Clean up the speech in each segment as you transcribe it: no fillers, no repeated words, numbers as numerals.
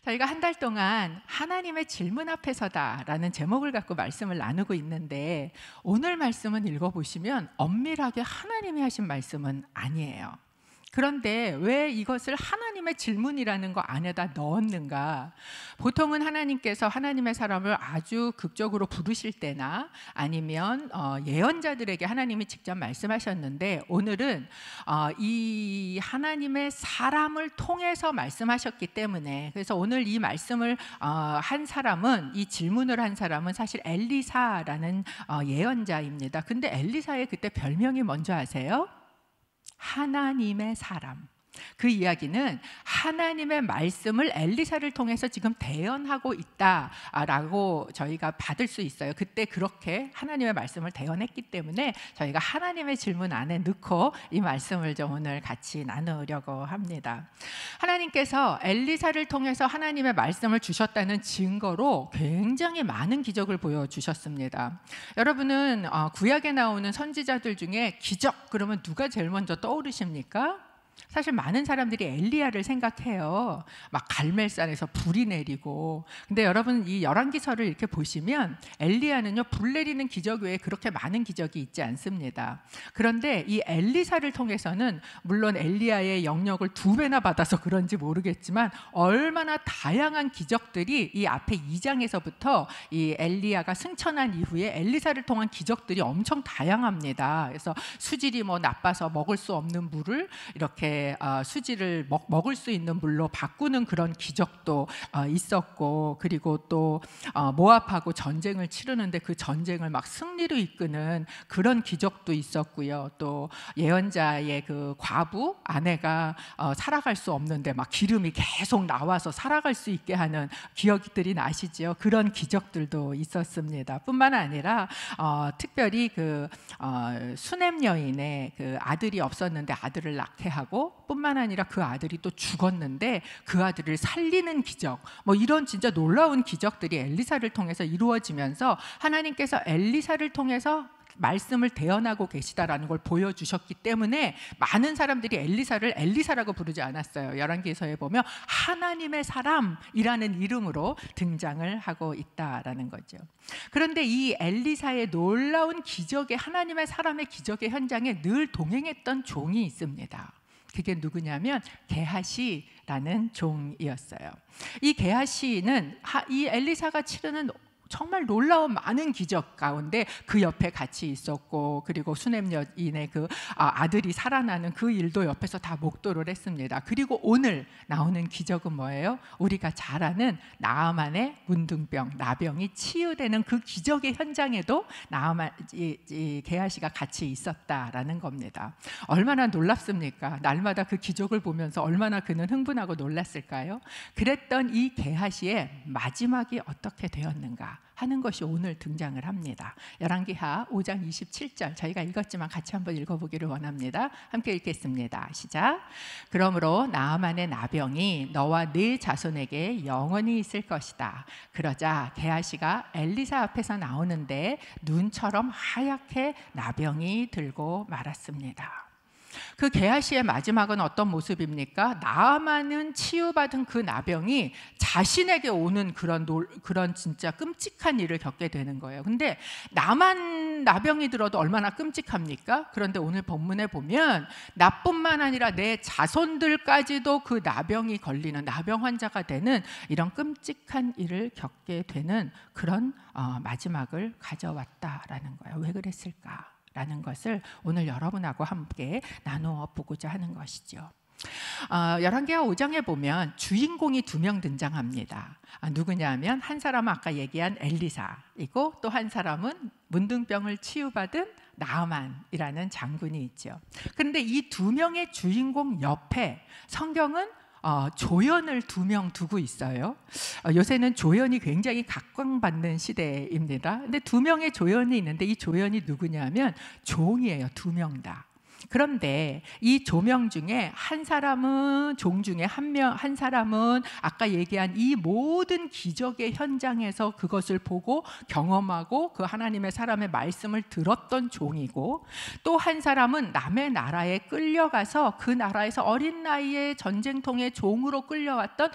저희가 한 달 동안 하나님의 질문 앞에서다라는 제목을 갖고 말씀을 나누고 있는데, 오늘 말씀은 읽어보시면 엄밀하게 하나님이 하신 말씀은 아니에요. 그런데 왜 이것을 하나님의 질문이라는 거 안에다 넣었는가? 보통은 하나님께서 하나님의 사람을 아주 극적으로 부르실 때나 아니면 예언자들에게 하나님이 직접 말씀하셨는데, 오늘은 이 하나님의 사람을 통해서 말씀하셨기 때문에, 그래서 오늘 이 말씀을 한 사람은, 이 질문을 한 사람은 사실 엘리사라는 예언자입니다. 근데 엘리사의 그때 별명이 뭔지 아세요? 하나님의 사람. 그 이야기는 하나님의 말씀을 엘리사를 통해서 지금 대언하고 있다라고 저희가 받을 수 있어요. 그때 그렇게 하나님의 말씀을 대언했기 때문에 저희가 하나님의 질문 안에 넣고 이 말씀을 좀 오늘 같이 나누려고 합니다. 하나님께서 엘리사를 통해서 하나님의 말씀을 주셨다는 증거로 굉장히 많은 기적을 보여주셨습니다. 여러분은 구약에 나오는 선지자들 중에 기적 그러면 누가 제일 먼저 떠오르십니까? 사실 많은 사람들이 엘리야를 생각해요. 막 갈멜산에서 불이 내리고. 근데 여러분 이 열왕기서를 이렇게 보시면 엘리야는요, 불 내리는 기적 외에 그렇게 많은 기적이 있지 않습니다. 그런데 이 엘리사를 통해서는 물론 엘리야의 영역을 2배나 받아서 그런지 모르겠지만 얼마나 다양한 기적들이 이 앞에 2장에서부터 이 엘리야가 승천한 이후에 엘리사를 통한 기적들이 엄청 다양합니다. 그래서 수질이 뭐 나빠서 먹을 수 없는 물을 이렇게 수지를 먹을 수 있는 물로 바꾸는 그런 기적도 있었고, 그리고 또 모압하고 전쟁을 치르는데 그 전쟁을 막 승리로 이끄는 그런 기적도 있었고요. 또 예언자의 그 과부 아내가 살아갈 수 없는데 막 기름이 계속 나와서 살아갈 수 있게 하는 기억들이 나시죠. 그런 기적들도 있었습니다. 뿐만 아니라 특별히 그 수넴 여인의 그 아들이 없었는데 아들을 낳게 하고, 뿐만 아니라 그 아들이 또 죽었는데 그 아들을 살리는 기적, 뭐 이런 진짜 놀라운 기적들이 엘리사를 통해서 이루어지면서 하나님께서 엘리사를 통해서 말씀을 대언하고 계시다라는 걸 보여주셨기 때문에 많은 사람들이 엘리사를 엘리사라고 부르지 않았어요. 열왕기서에 보면 하나님의 사람이라는 이름으로 등장을 하고 있다라는 거죠. 그런데 이 엘리사의 놀라운 기적의, 하나님의 사람의 기적의 현장에 늘 동행했던 종이 있습니다. 그게 누구냐면 게하시라는 종이었어요. 이 게하시는 이 엘리사가 치르는 정말 놀라운 많은 기적 가운데 그 옆에 같이 있었고, 그리고 수넴 여인의 그 아들이 살아나는 그 일도 옆에서 다 목도를 했습니다. 그리고 오늘 나오는 기적은 뭐예요? 우리가 잘 아는 나아만의 문둥병, 나병이 치유되는 그 기적의 현장에도 게하시가 같이 있었다라는 겁니다. 얼마나 놀랍습니까? 날마다 그 기적을 보면서 얼마나 그는 흥분하고 놀랐을까요? 그랬던 이 게하시의 마지막이 어떻게 되었는가 하는 것이 오늘 등장을 합니다. 열왕기하 5장 27절, 저희가 읽었지만 같이 한번 읽어보기를 원합니다. 함께 읽겠습니다. 시작. 그러므로 나아만의 나병이 너와 네 자손에게 영원히 있을 것이다. 그러자 게하시가 엘리사 앞에서 나오는데 눈처럼 하얗게 나병이 들고 말았습니다. 그 게하시의 마지막은 어떤 모습입니까? 나아만은 치유받은 그 나병이 자신에게 오는 그런 진짜 끔찍한 일을 겪게 되는 거예요. 근데 나만 나병이 들어도 얼마나 끔찍합니까? 그런데 오늘 본문에 보면 나뿐만 아니라 내 자손들까지도 그 나병이 걸리는, 나병 환자가 되는 이런 끔찍한 일을 겪게 되는 그런 마지막을 가져왔다라는 거예요. 왜 그랬을까? 라는 것을 오늘 여러분하고 함께 나누어 보고자 하는 것이죠. 열왕기하 5장에 보면 주인공이 2명 등장합니다. 누구냐면 한 사람은 아까 얘기한 엘리사이고, 또 한 사람은 문둥병을 치유받은 나아만이라는 장군이 있죠. 그런데 이 2명의 주인공 옆에 성경은 조연을 2명 두고 있어요. 요새는 조연이 굉장히 각광받는 시대입니다. 근데 2명의 조연이 있는데 이 조연이 누구냐면 종이에요. 2명 다. 그런데 이 조명 중에 한 사람은, 종 중에 한 사람은 아까 얘기한 이 모든 기적의 현장에서 그것을 보고 경험하고 그 하나님의 사람의 말씀을 들었던 종이고, 또 한 사람은 남의 나라에 끌려가서 그 나라에서 어린 나이에 전쟁통의 종으로 끌려왔던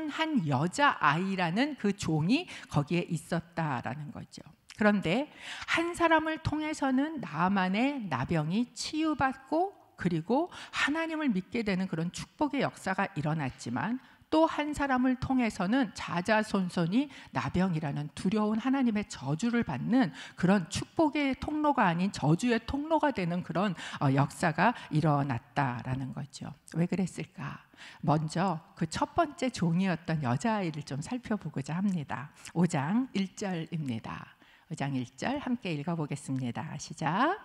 한 여자아이라는 그 종이 거기에 있었다라는 거죠. 그런데 한 사람을 통해서는 나아만의 나병이 치유받고 그리고 하나님을 믿게 되는 그런 축복의 역사가 일어났지만, 또 한 사람을 통해서는 자자손손이 나병이라는 두려운 하나님의 저주를 받는 그런 축복의 통로가 아닌 저주의 통로가 되는 그런 역사가 일어났다라는 거죠. 왜 그랬을까? 먼저 그 첫 번째 종이었던 여자아이를 좀 살펴보고자 합니다. 5장 1절입니다. 5장 1절 함께 읽어보겠습니다. 시작.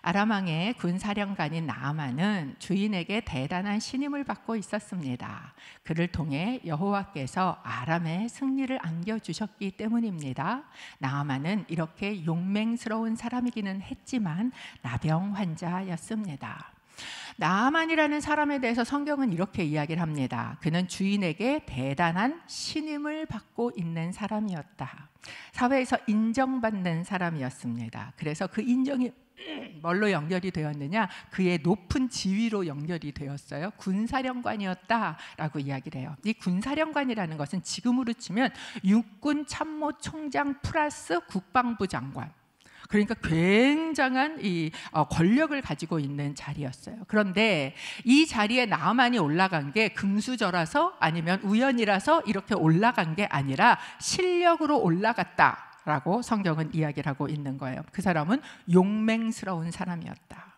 아람 왕의 군사령관인 나아만은 주인에게 대단한 신임을 받고 있었습니다. 그를 통해 여호와께서 아람의 승리를 안겨주셨기 때문입니다. 나아만은 이렇게 용맹스러운 사람이기는 했지만 나병 환자였습니다. 나아만이라는 사람에 대해서 성경은 이렇게 이야기를 합니다. 그는 주인에게 대단한 신임을 받고 있는 사람이었다. 사회에서 인정받는 사람이었습니다. 그래서 그 인정이 뭘로 연결이 되었느냐? 그의 높은 지위로 연결이 되었어요. 군사령관이었다라고 이야기를 해요. 이 군사령관이라는 것은 지금으로 치면 육군 참모총장 플러스 국방부 장관, 그러니까 굉장한 이 권력을 가지고 있는 자리였어요. 그런데 이 자리에 나아만이 올라간 게 금수저라서 아니면 우연이라서 이렇게 올라간 게 아니라 실력으로 올라갔다라고 성경은 이야기를 하고 있는 거예요. 그 사람은 용맹스러운 사람이었다.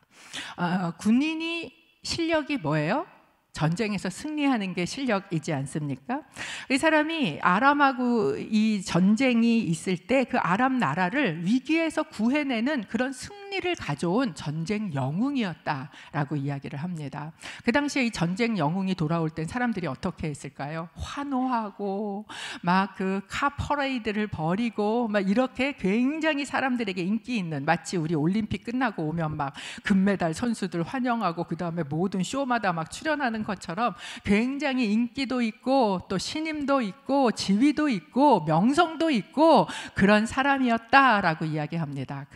군인이 실력이 뭐예요? 전쟁에서 승리하는 게 실력이지 않습니까? 이 사람이 아람하고 이 전쟁이 있을 때 그 아람 나라를 위기에서 구해내는 그런 승리를 가져온 전쟁 영웅이었다라고 이야기를 합니다. 그 당시에 이 전쟁 영웅이 돌아올 땐 사람들이 어떻게 했을까요? 환호하고 막 그 카 퍼레이드를 벌이고 막 이렇게 굉장히 사람들에게 인기 있는, 마치 우리 올림픽 끝나고 오면 막 금메달 선수들 환영하고 그 다음에 모든 쇼마다 막 출연하는 것처럼 굉장히 인기도 있고 또 신임도 있고 지위도 있고 명성도 있고 그런 사람이었다라고 이야기합니다.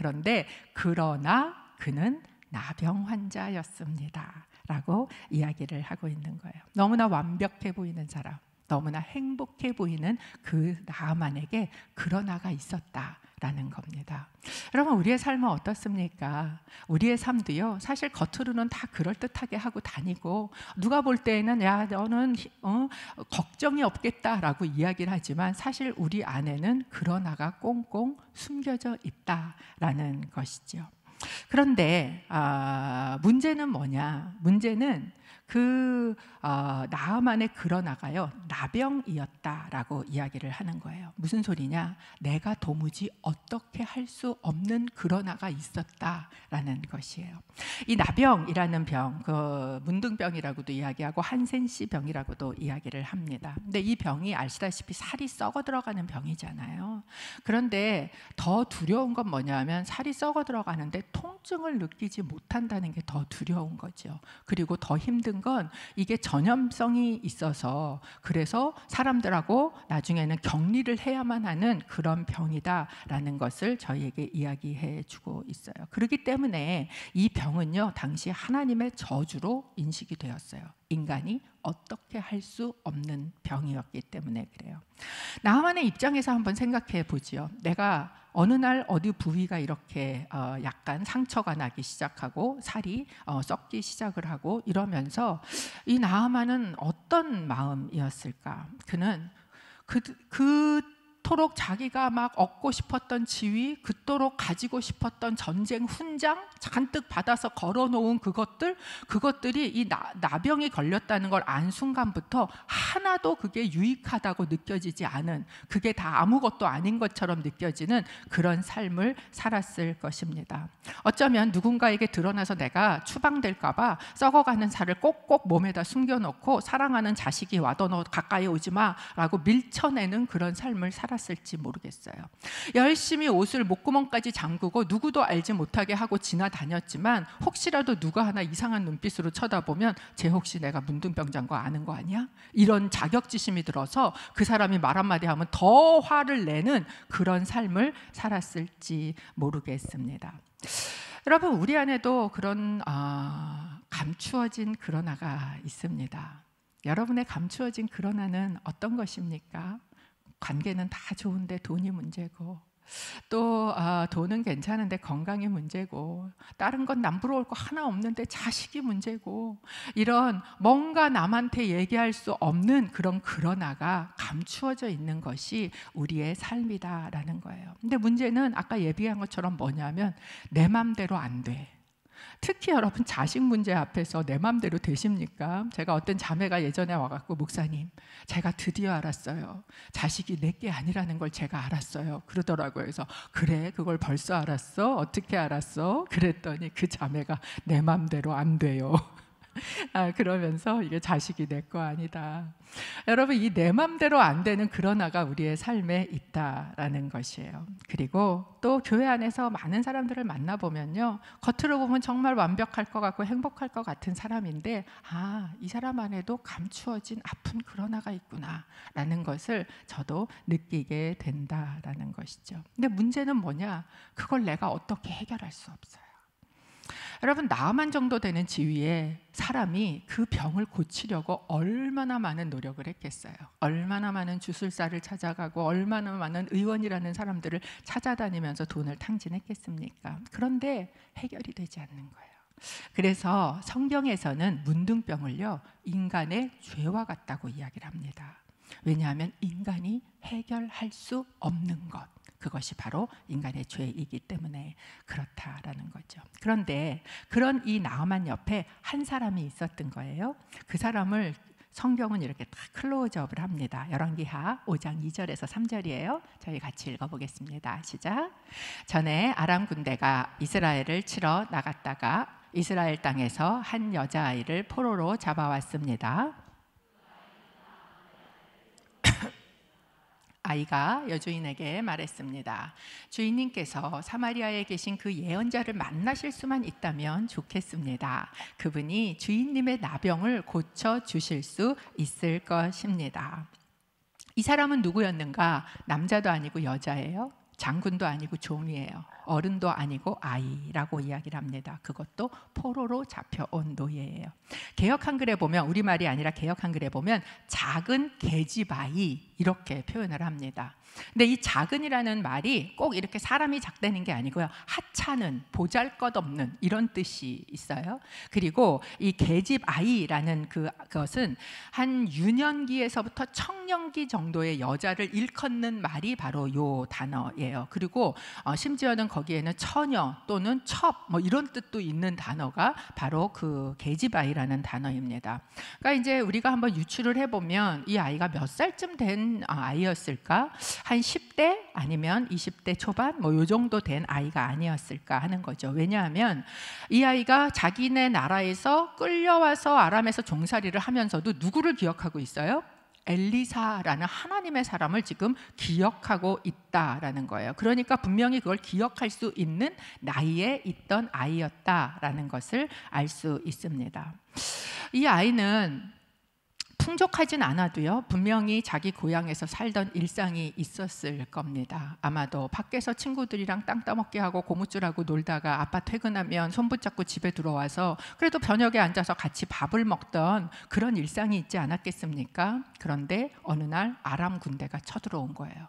그러나 그는 나병 환자였습니다 라고 이야기를 하고 있는 거예요. 너무나 완벽해 보이는 사람, 너무나 행복해 보이는 그 나아만에게 그러나가 있었다라는 겁니다. 여러분, 우리의 삶은 어떻습니까? 우리의 삶도요, 사실 겉으로는 다 그럴듯하게 하고 다니고 누가 볼 때에는 야 너는 걱정이 없겠다라고 이야기를 하지만 사실 우리 안에는 그러나가 꽁꽁 숨겨져 있다라는 것이죠. 그런데 문제는 뭐냐? 문제는 그 나아만의 그러나가요, 나병이었다라고 이야기를 하는 거예요. 무슨 소리냐? 내가 도무지 어떻게 할 수 없는 그러나가 있었다라는 것이에요. 이 나병이라는 병, 그 문둥병이라고도 이야기하고 한센시 병이라고도 이야기를 합니다. 근데 이 병이 아시다시피 살이 썩어 들어가는 병이잖아요. 그런데 더 두려운 건 뭐냐면 살이 썩어 들어가는데 통증을 느끼지 못한다는 게 더 두려운 거죠. 그리고 더 힘든 건 이게 전염성이 있어서 그래서 사람들하고 나중에는 격리를 해야만 하는 그런 병이다라는 것을 저희에게 이야기해 주고 있어요. 그렇기 때문에 이 병은요, 당시 하나님의 저주로 인식이 되었어요. 인간이 어떻게 할 수 없는 병이었기 때문에 그래요. 나아만의 입장에서 한번 생각해 보지요. 내가 어느 날 어디 부위가 이렇게 약간 상처가 나기 시작하고 살이 썩기 시작을 하고 이러면서 이 나아만은 어떤 마음이었을까? 그는 그토록 자기가 막 얻고 싶었던 지위, 그토록 가지고 싶었던 전쟁 훈장 잔뜩 받아서 걸어놓은 그것들이 이 나병이 걸렸다는 걸 안 순간부터 하나도 그게 유익하다고 느껴지지 않은, 그게 다 아무것도 아닌 것처럼 느껴지는 그런 삶을 살았을 것입니다. 어쩌면 누군가에게 드러나서 내가 추방될까 봐 썩어가는 살을 꼭꼭 몸에다 숨겨놓고 사랑하는 자식이 와도 너 가까이 오지 마 라고 밀쳐내는 그런 삶을 살았을 살았을지 모르겠어요. 열심히 옷을 목구멍까지 잠그고 누구도 알지 못하게 하고 지나다녔지만 혹시라도 누가 하나 이상한 눈빛으로 쳐다보면 쟤 혹시 내가 문둥병자인 거 아는 거 아니야? 이런 자격지심이 들어서 그 사람이 말 한마디 하면 더 화를 내는 그런 삶을 살았을지 모르겠습니다. 여러분, 우리 안에도 그런 감추어진 그러나가 있습니다. 여러분의 감추어진 그러나는 어떤 것입니까? 관계는 다 좋은데 돈이 문제고, 또 돈은 괜찮은데 건강이 문제고, 다른 건 남부러울 거 하나 없는데 자식이 문제고, 이런 뭔가 남한테 얘기할 수 없는 그런 그러나가 감추어져 있는 것이 우리의 삶이다라는 거예요. 근데 문제는 아까 예비한 것처럼 뭐냐면 내 맘대로 안 돼. 특히 여러분, 자식 문제 앞에서 내 맘대로 되십니까? 제가 어떤 자매가 예전에 와갖고, 목사님, 제가 드디어 알았어요. 자식이 내게 아니라는 걸 제가 알았어요. 그러더라고요. 그래서 그래, 그걸 벌써 알았어? 어떻게 알았어? 그랬더니 그 자매가 내 맘대로 안 돼요. 그러면서 이게 자식이 내 거 아니다. 여러분, 이 내 맘대로 안 되는 그러나가 우리의 삶에 있다라는 것이에요. 그리고 또 교회 안에서 많은 사람들을 만나보면요, 겉으로 보면 정말 완벽할 것 같고 행복할 것 같은 사람인데, 이 사람 안에도 감추어진 아픈 그러나가 있구나 라는 것을 저도 느끼게 된다라는 것이죠. 근데 문제는 뭐냐? 그걸 내가 어떻게 해결할 수 없어요. 여러분, 나만 정도 되는 지위에 사람이 그 병을 고치려고 얼마나 많은 노력을 했겠어요. 얼마나 많은 주술사를 찾아가고 얼마나 많은 의원이라는 사람들을 찾아다니면서 돈을 탕진했겠습니까? 그런데 해결이 되지 않는 거예요. 그래서 성경에서는 문둥병을요, 인간의 죄와 같다고 이야기를 합니다. 왜냐하면 인간이 해결할 수 없는 것, 그것이 바로 인간의 죄이기 때문에 그렇다라는 거죠. 그런데 그런 이 나아만 옆에 한 사람이 있었던 거예요. 그 사람을 성경은 이렇게 딱 클로즈업을 합니다. 열왕기하 5장 2절에서 3절이에요. 저희 같이 읽어보겠습니다. 시작. 전에 아람 군대가 이스라엘을 치러 나갔다가 이스라엘 땅에서 한 여자아이를 포로로 잡아왔습니다. 아이가 여주인에게 말했습니다. 주인님께서 사마리아에 계신 그 예언자를 만나실 수만 있다면 좋겠습니다. 그분이 주인님의 나병을 고쳐주실 수 있을 것입니다. 이 사람은 누구였는가? 남자도 아니고 여자예요. 장군도 아니고 종이에요. 어른도 아니고 아이라고 이야기를 합니다. 그것도 포로로 잡혀온 노예예요. 개역 한글에 보면, 우리말이 아니라 개역 한글에 보면 작은 계집아이 이렇게 표현을 합니다. 근데 이 작은이라는 말이 꼭 이렇게 사람이 작다는 게 아니고요, 하찮은, 보잘것없는 이런 뜻이 있어요. 그리고 이 계집아이라는 그것은 한 유년기에서부터 청년기 정도의 여자를 일컫는 말이 바로 요 단어예요. 그리고 심지어는 거기에는 처녀 또는 첩 뭐 이런 뜻도 있는 단어가 바로 그 계집아이라는 단어입니다. 그러니까 이제 우리가 한번 유추를 해보면 이 아이가 몇 살쯤 된 아이였을까? 한 10대 아니면 20대 초반 뭐 요 정도 된 아이가 아니었을까 하는 거죠. 왜냐하면 이 아이가 자기네 나라에서 끌려와서 아람에서 종살이를 하면서도 누구를 기억하고 있어요? 엘리사라는 하나님의 사람을 지금 기억하고 있다라는 거예요. 그러니까 분명히 그걸 기억할 수 있는 나이에 있던 아이였다라는 것을 알 수 있습니다. 이 아이는 풍족하진 않아도요, 분명히 자기 고향에서 살던 일상이 있었을 겁니다. 아마도 밖에서 친구들이랑 땅 따먹게 하고 고무줄하고 놀다가 아빠 퇴근하면 손 붙잡고 집에 들어와서 그래도 저녁에 앉아서 같이 밥을 먹던 그런 일상이 있지 않았겠습니까? 그런데 어느 날 아람 군대가 쳐들어온 거예요.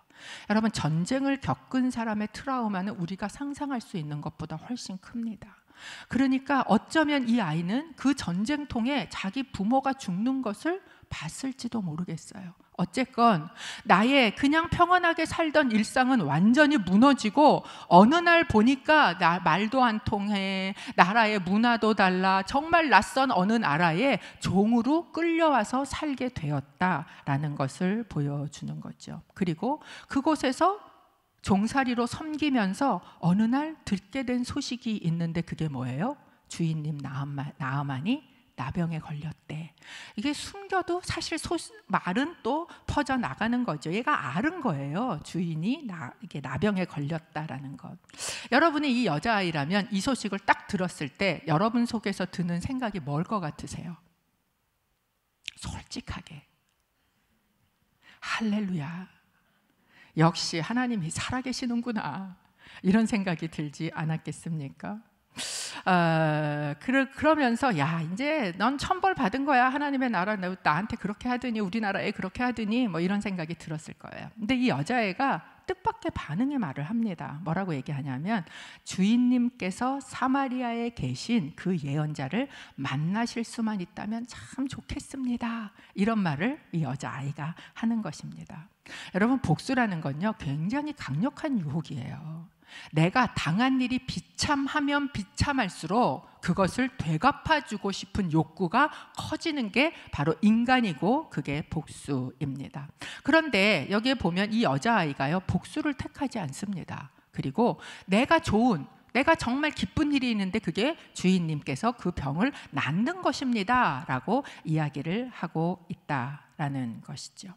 여러분, 전쟁을 겪은 사람의 트라우마는 우리가 상상할 수 있는 것보다 훨씬 큽니다. 그러니까 어쩌면 이 아이는 그 전쟁통에 자기 부모가 죽는 것을 봤을지도 모르겠어요. 어쨌건 나의 그냥 평안하게 살던 일상은 완전히 무너지고 어느 날 보니까 나 말도 안 통해, 나라의 문화도 달라, 정말 낯선 어느 나라에 종으로 끌려와서 살게 되었다라는 것을 보여주는 거죠. 그리고 그곳에서 종살이로 섬기면서 어느 날 듣게 된 소식이 있는데 그게 뭐예요? 주인님 나아만이 나병에 걸렸대. 이게 숨겨도 사실 말은 또 퍼져 나가는 거죠. 얘가 앓은 거예요. 주인이 이게 나병에 걸렸다라는 것. 여러분이 이 여자아이라면 이 소식을 딱 들었을 때 여러분 속에서 드는 생각이 뭘 것 같으세요? 솔직하게 할렐루야, 역시 하나님이 살아계시는구나, 이런 생각이 들지 않았겠습니까? 그러면서 야, 이제 넌 천벌 받은 거야. 하나님의 나라 나한테 그렇게 하더니, 우리나라에 그렇게 하더니, 뭐 이런 생각이 들었을 거예요. 근데 이 여자애가 뜻밖의 반응의 말을 합니다. 뭐라고 얘기하냐면, 주인님께서 사마리아에 계신 그 예언자를 만나실 수만 있다면 참 좋겠습니다, 이런 말을 이 여자아이가 하는 것입니다. 여러분, 복수라는 건요 굉장히 강력한 유혹이에요. 내가 당한 일이 비참하면 비참할수록 그것을 되갚아주고 싶은 욕구가 커지는 게 바로 인간이고, 그게 복수입니다. 그런데 여기에 보면 이 여자아이가요 복수를 택하지 않습니다. 그리고 내가 정말 기쁜 일이 있는데 그게 주인님께서 그 병을 낫는 것입니다 라고 이야기를 하고 있다라는 것이죠.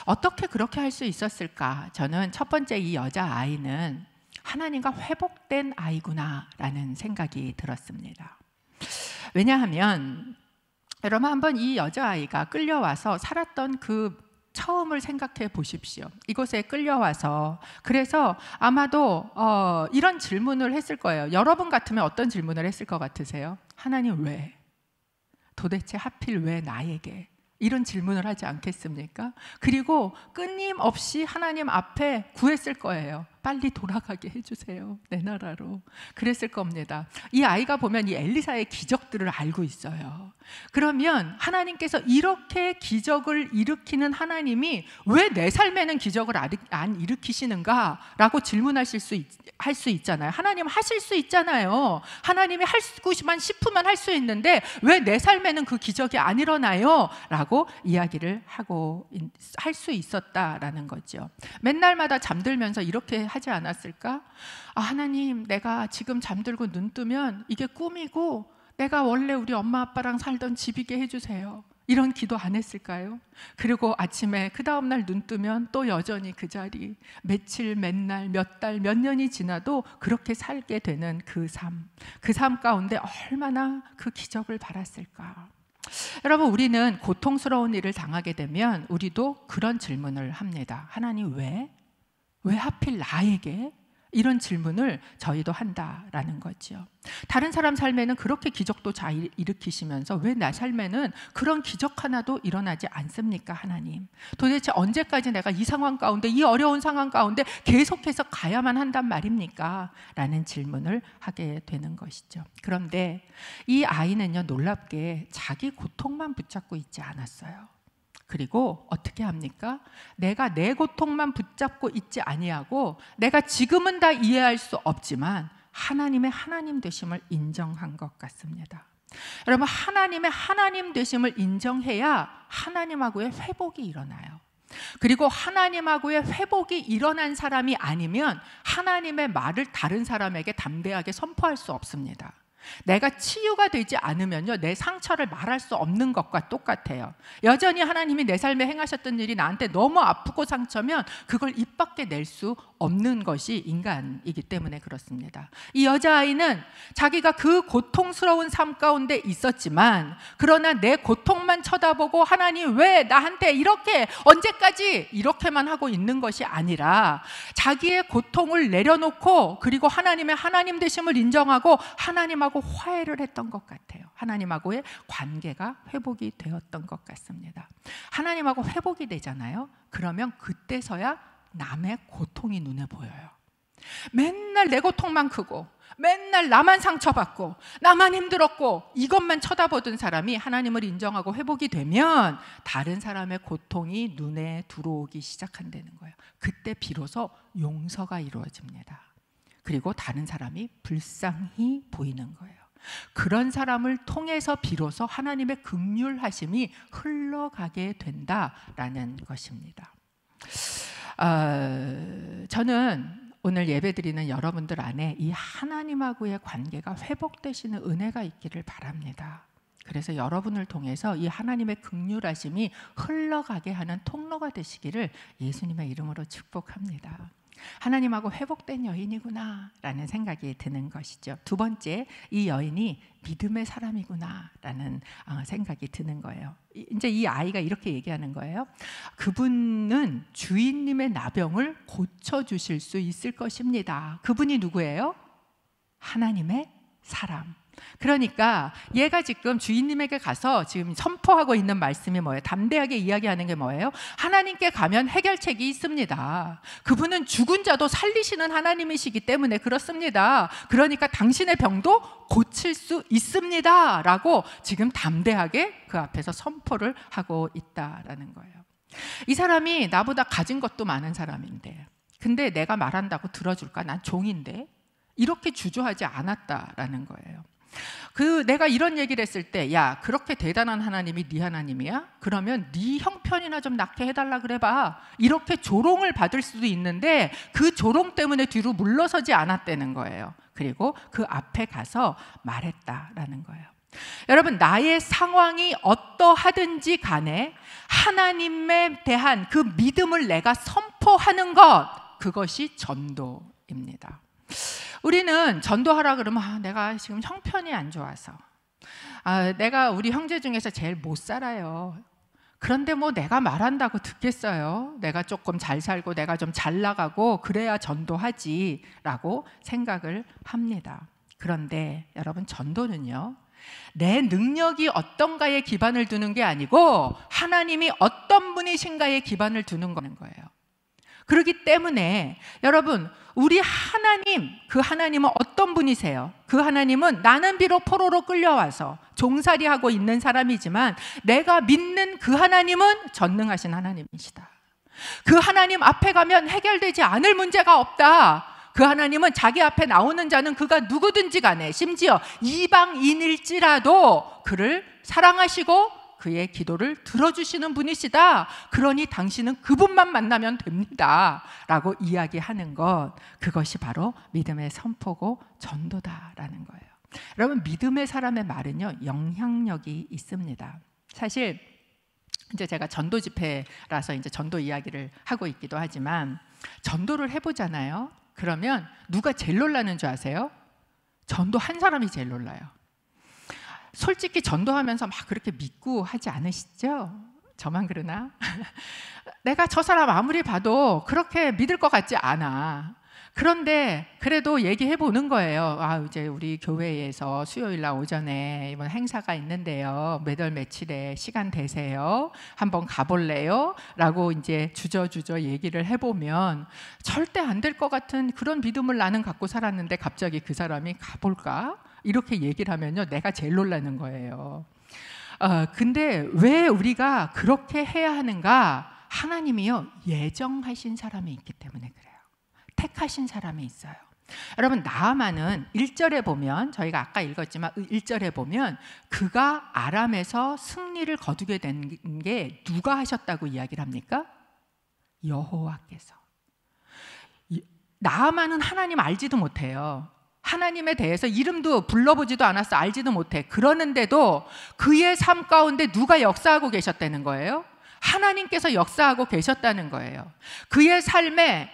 어떻게 그렇게 할 수 있었을까? 저는 첫 번째, 이 여자아이는 하나님과 회복된 아이구나 라는 생각이 들었습니다. 왜냐하면 여러분, 한번 이 여자아이가 끌려와서 살았던 그 처음을 생각해 보십시오. 이곳에 끌려와서, 그래서 아마도 이런 질문을 했을 거예요. 여러분 같으면 어떤 질문을 했을 것 같으세요? 하나님 왜? 도대체 하필 왜 나에게? 이런 질문을 하지 않겠습니까? 그리고 끊임없이 하나님 앞에 구했을 거예요. 빨리 돌아가게 해주세요, 내 나라로. 그랬을 겁니다. 이 아이가 보면 이 엘리사의 기적들을 알고 있어요. 그러면 하나님께서 이렇게 기적을 일으키는 하나님이 왜 내 삶에는 기적을 안 일으키시는가? 라고 질문하실 할 수 있잖아요. 하나님 하실 수 있잖아요. 하나님이 하시고만 싶으면 할 수 있는데 왜 내 삶에는 그 기적이 안 일어나요? 라고 이야기를 할 수 있었다라는 거죠. 맨날마다 잠들면서 이렇게 하지 않았을까? 하나님, 내가 지금 잠들고 눈 뜨면 이게 꿈이고 내가 원래 우리 엄마 아빠랑 살던 집이게 해주세요, 이런 기도 안 했을까요? 그리고 아침에 그 다음날 눈 뜨면 또 여전히 그 자리, 며칠, 몇 날, 몇 달, 몇 년이 지나도 그렇게 살게 되는 그 삶 가운데 얼마나 그 기적을 바랐을까? 여러분, 우리는 고통스러운 일을 당하게 되면 우리도 그런 질문을 합니다. 하나님 왜? 왜 하필 나에게? 이런 질문을 저희도 한다라는 거죠. 다른 사람 삶에는 그렇게 기적도 잘 일으키시면서 왜 나 삶에는 그런 기적 하나도 일어나지 않습니까, 하나님? 도대체 언제까지 내가 이 상황 가운데, 이 어려운 상황 가운데 계속해서 가야만 한단 말입니까? 라는 질문을 하게 되는 것이죠. 그런데 이 아이는요, 놀랍게 자기 고통만 붙잡고 있지 않았어요. 그리고 어떻게 합니까? 내가 내 고통만 붙잡고 있지 아니하고, 내가 지금은 다 이해할 수 없지만 하나님의 하나님 되심을 인정한 것 같습니다. 여러분, 하나님의 하나님 되심을 인정해야 하나님하고의 회복이 일어나요. 그리고 하나님하고의 회복이 일어난 사람이 아니면 하나님의 말을 다른 사람에게 담대하게 선포할 수 없습니다. 내가 치유가 되지 않으면요, 내 상처를 말할 수 없는 것과 똑같아요. 여전히 하나님이 내 삶에 행하셨던 일이 나한테 너무 아프고 상처면 그걸 입 밖에 낼 수 없는 것이 인간이기 때문에 그렇습니다. 이 여자아이는 자기가 그 고통스러운 삶 가운데 있었지만, 그러나 내 고통만 쳐다보고 하나님 왜 나한테 이렇게, 언제까지 이렇게만 하고 있는 것이 아니라 자기의 고통을 내려놓고, 그리고 하나님의 하나님 되심을 인정하고 하나님하고 화해를 했던 것 같아요. 하나님하고의 관계가 회복이 되었던 것 같습니다. 하나님하고 회복이 되잖아요. 그러면 그때서야 남의 고통이 눈에 보여요. 맨날 내 고통만 크고, 맨날 나만 상처받고, 나만 힘들었고, 이것만 쳐다보던 사람이 하나님을 인정하고 회복이 되면 다른 사람의 고통이 눈에 들어오기 시작한다는 거예요. 그때 비로소 용서가 이루어집니다. 그리고 다른 사람이 불쌍히 보이는 거예요. 그런 사람을 통해서 비로소 하나님의 긍휼하심이 흘러가게 된다라는 것입니다. 저는 오늘 예배드리는 여러분들 안에 이 하나님하고의 관계가 회복되시는 은혜가 있기를 바랍니다. 그래서 여러분을 통해서 이 하나님의 긍휼하심이 흘러가게 하는 통로가 되시기를 예수님의 이름으로 축복합니다. 하나님하고 회복된 여인이구나 라는 생각이 드는 것이죠. 두 번째, 이 여인이 믿음의 사람이구나 라는 생각이 드는 거예요. 이제 이 아이가 이렇게 얘기하는 거예요. 그분은 주인님의 나병을 고쳐주실 수 있을 것입니다. 그분이 누구예요? 하나님의 사람. 그러니까 얘가 지금 주인님에게 가서 지금 선포하고 있는 말씀이 뭐예요? 담대하게 이야기하는 게 뭐예요? 하나님께 가면 해결책이 있습니다. 그분은 죽은 자도 살리시는 하나님이시기 때문에 그렇습니다. 그러니까 당신의 병도 고칠 수 있습니다 라고 지금 담대하게 그 앞에서 선포를 하고 있다라는 거예요. 이 사람이 나보다 가진 것도 많은 사람인데, 근데 내가 말한다고 들어줄까? 난 종인데, 이렇게 주저하지 않았다라는 거예요. 내가 이런 얘기를 했을 때, 야, 그렇게 대단한 하나님이 네 하나님이야? 그러면 네 형편이나 좀 낫게 해달라 그래봐. 이렇게 조롱을 받을 수도 있는데 그 조롱 때문에 뒤로 물러서지 않았다는 거예요. 그리고 그 앞에 가서 말했다라는 거예요. 여러분, 나의 상황이 어떠하든지 간에 하나님에 대한 그 믿음을 내가 선포하는 것, 그것이 전도입니다. 우리는 전도하라 그러면 내가 지금 형편이 안 좋아서, 내가 우리 형제 중에서 제일 못 살아요. 그런데 뭐 내가 말한다고 듣겠어요? 내가 조금 잘 살고 내가 좀 잘 나가고 그래야 전도하지 라고 생각을 합니다. 그런데 여러분, 전도는요, 내 능력이 어떤가에 기반을 두는 게 아니고 하나님이 어떤 분이신가에 기반을 두는 거예요. 그렇기 때문에 여러분, 우리 하나님, 그 하나님은 어떤 분이세요? 그 하나님은 나는 비록 포로로 끌려와서 종살이하고 있는 사람이지만 내가 믿는 그 하나님은 전능하신 하나님이시다. 그 하나님 앞에 가면 해결되지 않을 문제가 없다. 그 하나님은 자기 앞에 나오는 자는 그가 누구든지 간에, 심지어 이방인일지라도 그를 사랑하시고 그의 기도를 들어주시는 분이시다. 그러니 당신은 그분만 만나면 됩니다 라고 이야기하는 것, 그것이 바로 믿음의 선포고 전도다라는 거예요. 여러분, 믿음의 사람의 말은요, 영향력이 있습니다. 사실 이제 제가 전도 집회라서 이제 전도 이야기를 하고 있기도 하지만, 전도를 해보잖아요. 그러면 누가 제일 놀라는 줄 아세요? 전도 한 사람이 제일 놀라요. 솔직히 전도하면서 막 그렇게 믿고 하지 않으시죠? 저만 그러나? 내가 저 사람 아무리 봐도 그렇게 믿을 것 같지 않아. 그런데 그래도 얘기해 보는 거예요. 이제 우리 교회에서 수요일 날 오전에 이번 행사가 있는데요, 몇 월 며칠에 시간 되세요? 한번 가볼래요? 라고 이제 주저주저 얘기를 해보면 절대 안 될 것 같은 그런 믿음을 나는 갖고 살았는데 갑자기 그 사람이 가볼까? 이렇게 얘기를 하면요, 내가 제일 놀라는 거예요. 근데 왜 우리가 그렇게 해야 하는가? 하나님이요, 예정하신 사람이 있기 때문에 그래요. 택하신 사람이 있어요. 여러분, 나아만은 1절에 보면, 저희가 아까 읽었지만 1절에 보면 그가 아람에서 승리를 거두게 된 게 누가 하셨다고 이야기를 합니까? 여호와께서. 나아만은 하나님 알지도 못해요. 하나님에 대해서 이름도 불러보지도 않았어. 알지도 못해. 그러는데도 그의 삶 가운데 누가 역사하고 계셨다는 거예요? 하나님께서 역사하고 계셨다는 거예요. 그의 삶에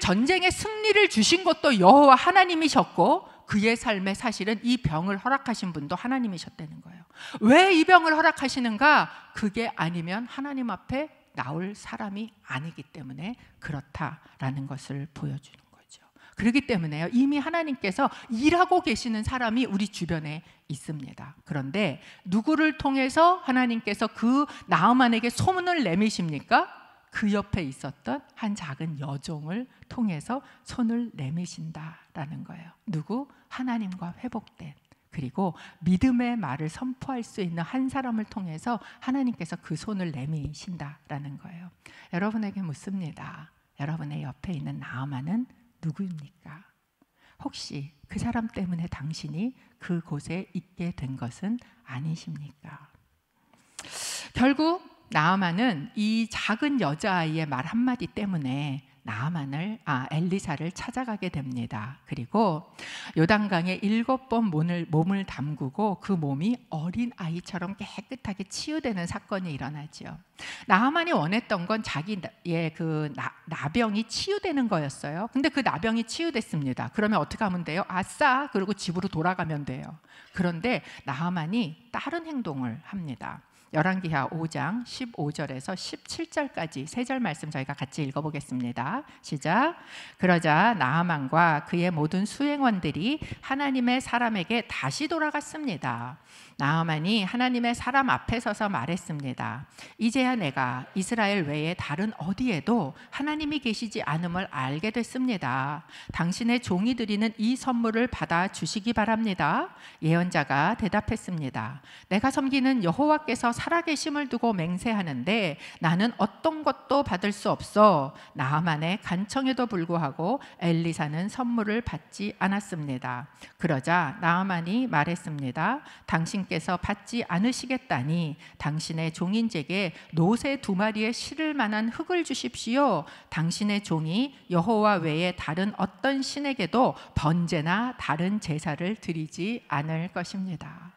전쟁의 승리를 주신 것도 여호와 하나님이셨고, 그의 삶에 사실은 이 병을 허락하신 분도 하나님이셨다는 거예요. 왜 이 병을 허락하시는가? 그게 아니면 하나님 앞에 나올 사람이 아니기 때문에 그렇다라는 것을 보여주는 거죠. 그렇기 때문에요, 이미 하나님께서 일하고 계시는 사람이 우리 주변에 있습니다. 그런데 누구를 통해서 하나님께서 그 나아만에게 소문을 내미십니까? 그 옆에 있었던 한 작은 여종을 통해서 손을 내미신다라는 거예요. 누구? 하나님과 회복된, 그리고 믿음의 말을 선포할 수 있는 한 사람을 통해서 하나님께서 그 손을 내미신다라는 거예요. 여러분에게 묻습니다. 여러분의 옆에 있는 나아만은 누구입니까? 혹시 그 사람 때문에 당신이 그곳에 있게 된 것은 아니십니까? 결국 나아만은 이 작은 여자아이의 말 한마디 때문에 엘리사를 찾아가게 됩니다. 그리고 요단강에 7번 몸을 담그고 그 몸이 어린 아이처럼 깨끗하게 치유되는 사건이 일어나죠. 나하만이 원했던 건 자기의 그 나병이 치유되는 거였어요. 근데 그 나병이 치유됐습니다. 그러면 어떻게 하면 돼요? 아싸! 그리고 집으로 돌아가면 돼요. 그런데 나하만이 다른 행동을 합니다. 열왕기하 5장 15절에서 17절까지 세 절 말씀 저희가 같이 읽어보겠습니다. 시작. 그러자 나하만과 그의 모든 수행원들이 하나님의 사람에게 다시 돌아갔습니다. 나하만이 하나님의 사람 앞에 서서 말했습니다. 이제야 내가 이스라엘 외에 다른 어디에도 하나님이 계시지 않음을 알게 됐습니다. 당신의 종이 드리는 이 선물을 받아 주시기 바랍니다. 예언자가 대답했습니다. 내가 섬기는 여호와께서 살아계심을 두고 맹세하는데 나는 어떤 것도 받을 수 없어. 나하만의 간청에도 불구하고 엘리사는 선물을 받지 않았습니다. 그러자 나하만이 말했습니다. 당신께서 받지 않으시겠다니 당신의 종인 제게 노새 2마리에 실을 만한 흙을 주십시오. 당신의 종이 여호와 외에 다른 어떤 신에게도 번제나 다른 제사를 드리지 않을 것입니다.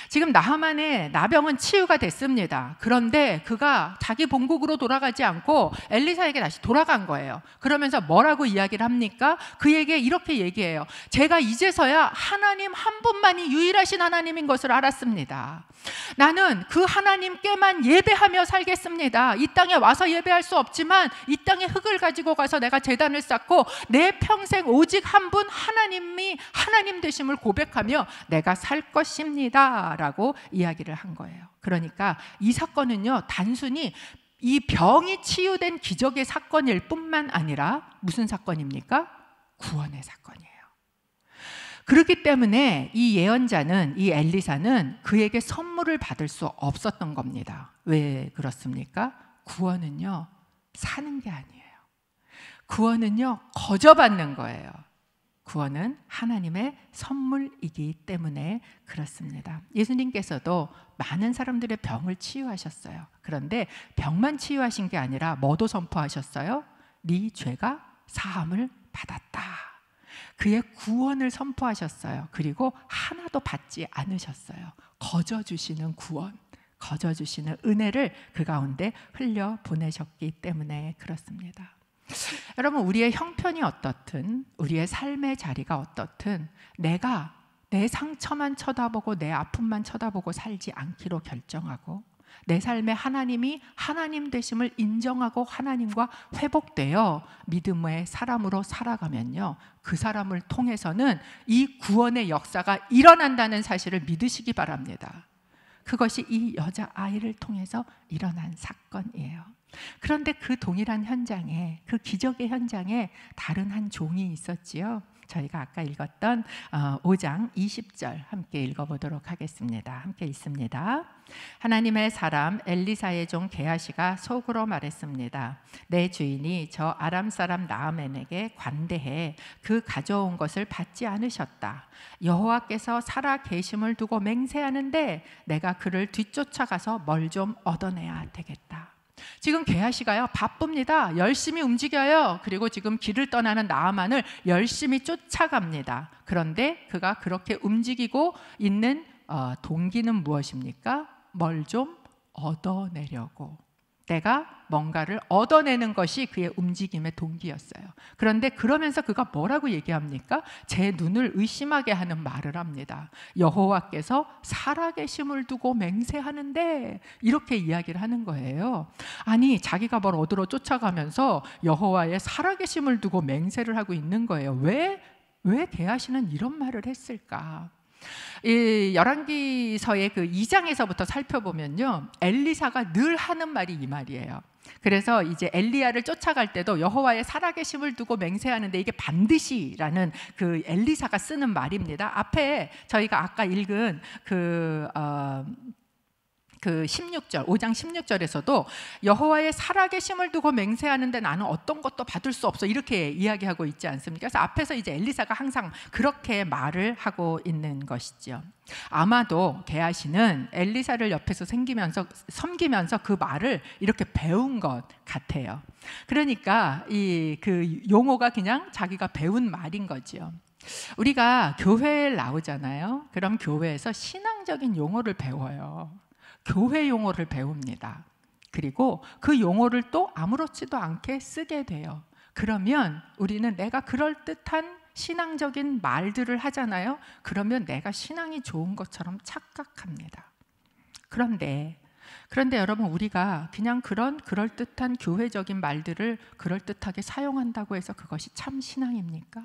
지금 나하만의 나병은 치유가 됐습니다. 그런데 그가 자기 본국으로 돌아가지 않고 엘리사에게 다시 돌아간 거예요. 그러면서 뭐라고 이야기를 합니까? 그에게 이렇게 얘기해요. 제가 이제서야 하나님 한 분만이 유일하신 하나님인 것을 알았습니다. 나는 그 하나님께만 예배하며 살겠습니다. 이 땅에 와서 예배할 수 없지만 이 땅에 흙을 가지고 가서 내가 제단을 쌓고 내 평생 오직 한 분 하나님이 하나님 되심을 고백하며 내가 살 것입니다 라고 이야기를 한 거예요. 그러니까 이 사건은요, 단순히 이 병이 치유된 기적의 사건일 뿐만 아니라 무슨 사건입니까? 구원의 사건이에요. 그렇기 때문에 이 예언자는, 이 엘리사는 그에게 선물을 받을 수 없었던 겁니다. 왜 그렇습니까? 구원은요, 사는 게 아니에요. 구원은요, 거저받는 거예요. 구원은 하나님의 선물이기 때문에 그렇습니다. 예수님께서도 많은 사람들의 병을 치유하셨어요. 그런데 병만 치유하신 게 아니라 뭐도 선포하셨어요? 네 죄가 사함을 받았다. 그의 구원을 선포하셨어요. 그리고 하나도 받지 않으셨어요. 거저 주시는 구원, 거저 주시는 은혜를 그 가운데 흘려 보내셨기 때문에 그렇습니다. 여러분, 우리의 형편이 어떻든, 우리의 삶의 자리가 어떻든 내가 내 상처만 쳐다보고 내 아픔만 쳐다보고 살지 않기로 결정하고 내 삶에 하나님이 하나님 되심을 인정하고 하나님과 회복되어 믿음의 사람으로 살아가면요, 그 사람을 통해서는 이 구원의 역사가 일어난다는 사실을 믿으시기 바랍니다. 그것이 이 여자아이를 통해서 일어난 사건이에요. 그런데 그 동일한 현장에, 그 기적의 현장에 다른 한 종이 있었지요. 저희가 아까 읽었던 5장 20절 함께 읽어보도록 하겠습니다. 함께 읽습니다. 하나님의 사람 엘리사의 종 게하시가 속으로 말했습니다. 내 주인이 저 아람 사람 나아만에게 관대해 그 가져온 것을 받지 않으셨다. 여호와께서 살아 계심을 두고 맹세하는데 내가 그를 뒤쫓아가서 뭘 좀 얻어내야 되겠다. 지금 게하시가요, 바쁩니다. 열심히 움직여요. 그리고 지금 길을 떠나는 나아만을 열심히 쫓아갑니다. 그런데 그가 그렇게 움직이고 있는 동기는 무엇입니까? 뭘 좀 얻어내려고. 내가 뭔가를 얻어내는 것이 그의 움직임의 동기였어요. 그런데 그러면서 그가 뭐라고 얘기합니까? 제 눈을 의심하게 하는 말을 합니다. 여호와께서 살아계심을 두고 맹세하는데, 이렇게 이야기를 하는 거예요. 아니, 자기가 뭘 얻으러 쫓아가면서 여호와의 살아계심을 두고 맹세를 하고 있는 거예요. 왜 게하시는 이런 말을 했을까? 이 열왕기서의 그 2장에서부터 살펴보면요, 엘리사가 늘 하는 말이 이 말이에요. 그래서 이제 엘리야를 쫓아갈 때도 여호와의 살아계심을 두고 맹세하는데, 이게 반드시라는 그 엘리사가 쓰는 말입니다. 앞에 저희가 아까 읽은 그 16절, 5장 16절에서도 여호와의 살아계심을 두고 맹세하는데 나는 어떤 것도 받을 수 없어, 이렇게 이야기하고 있지 않습니까? 그래서 앞에서 이제 엘리사가 항상 그렇게 말을 하고 있는 것이죠. 아마도 게하시는 엘리사를 옆에서 섬기면서 그 말을 이렇게 배운 것 같아요. 그러니까 그 용어가 그냥 자기가 배운 말인 거죠. 우리가 교회에 나오잖아요. 그럼 교회에서 신앙적인 용어를 배워요. 교회 용어를 배웁니다. 그리고 그 용어를 또 아무렇지도 않게 쓰게 돼요. 그러면 우리는 내가 그럴듯한 신앙적인 말들을 하잖아요. 그러면 내가 신앙이 좋은 것처럼 착각합니다. 그런데 여러분, 우리가 그냥 그런 그럴듯한 교회적인 말들을 그럴듯하게 사용한다고 해서 그것이 참 신앙입니까?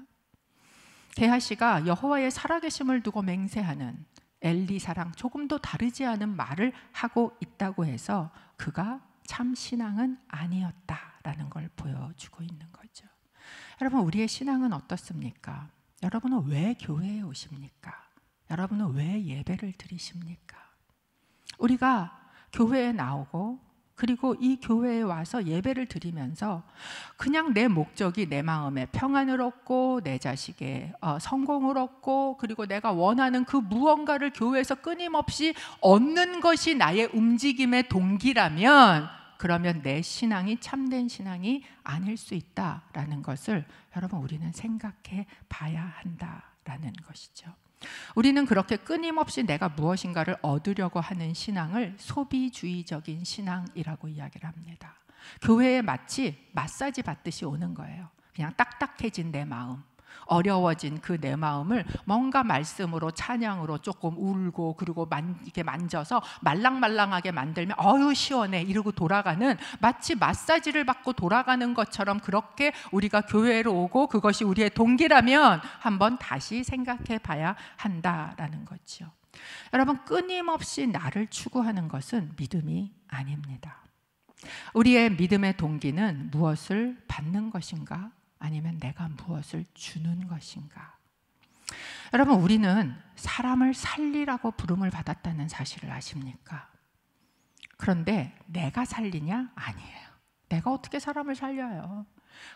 게하시가 여호와의 살아계심을 두고 맹세하는 엘리사랑 조금도 다르지 않은 말을 하고 있다고 해서 그가 참 신앙은 아니었다라는 걸 보여주고 있는 거죠. 여러분, 우리의 신앙은 어떻습니까? 여러분은 왜 교회에 오십니까? 여러분은 왜 예배를 드리십니까? 우리가 교회에 나오고 그리고 이 교회에 와서 예배를 드리면서 그냥 내 목적이 내 마음에 평안을 얻고 내 자식의 성공을 얻고 그리고 내가 원하는 그 무언가를 교회에서 끊임없이 얻는 것이 나의 움직임의 동기라면, 그러면 내 신앙이 참된 신앙이 아닐 수 있다라는 것을 여러분, 우리는 생각해 봐야 한다라는 것이죠. 우리는 그렇게 끊임없이 내가 무엇인가를 얻으려고 하는 신앙을 소비주의적인 신앙이라고 이야기를 합니다. 교회에 마치 마사지 받듯이 오는 거예요. 그냥 딱딱해진 내 마음, 어려워진 그 내 마음을 뭔가 말씀으로, 찬양으로 조금 울고 그리고 이렇게 만져서 말랑말랑하게 만들면 어유 시원해 이러고 돌아가는, 마치 마사지를 받고 돌아가는 것처럼 그렇게 우리가 교회로 오고 그것이 우리의 동기라면 한번 다시 생각해 봐야 한다라는 거죠. 여러분, 끊임없이 나를 추구하는 것은 믿음이 아닙니다. 우리의 믿음의 동기는 무엇을 받는 것인가? 아니면 내가 무엇을 주는 것인가? 여러분, 우리는 사람을 살리라고 부름을 받았다는 사실을 아십니까? 그런데 내가 살리냐? 아니에요. 내가 어떻게 사람을 살려요?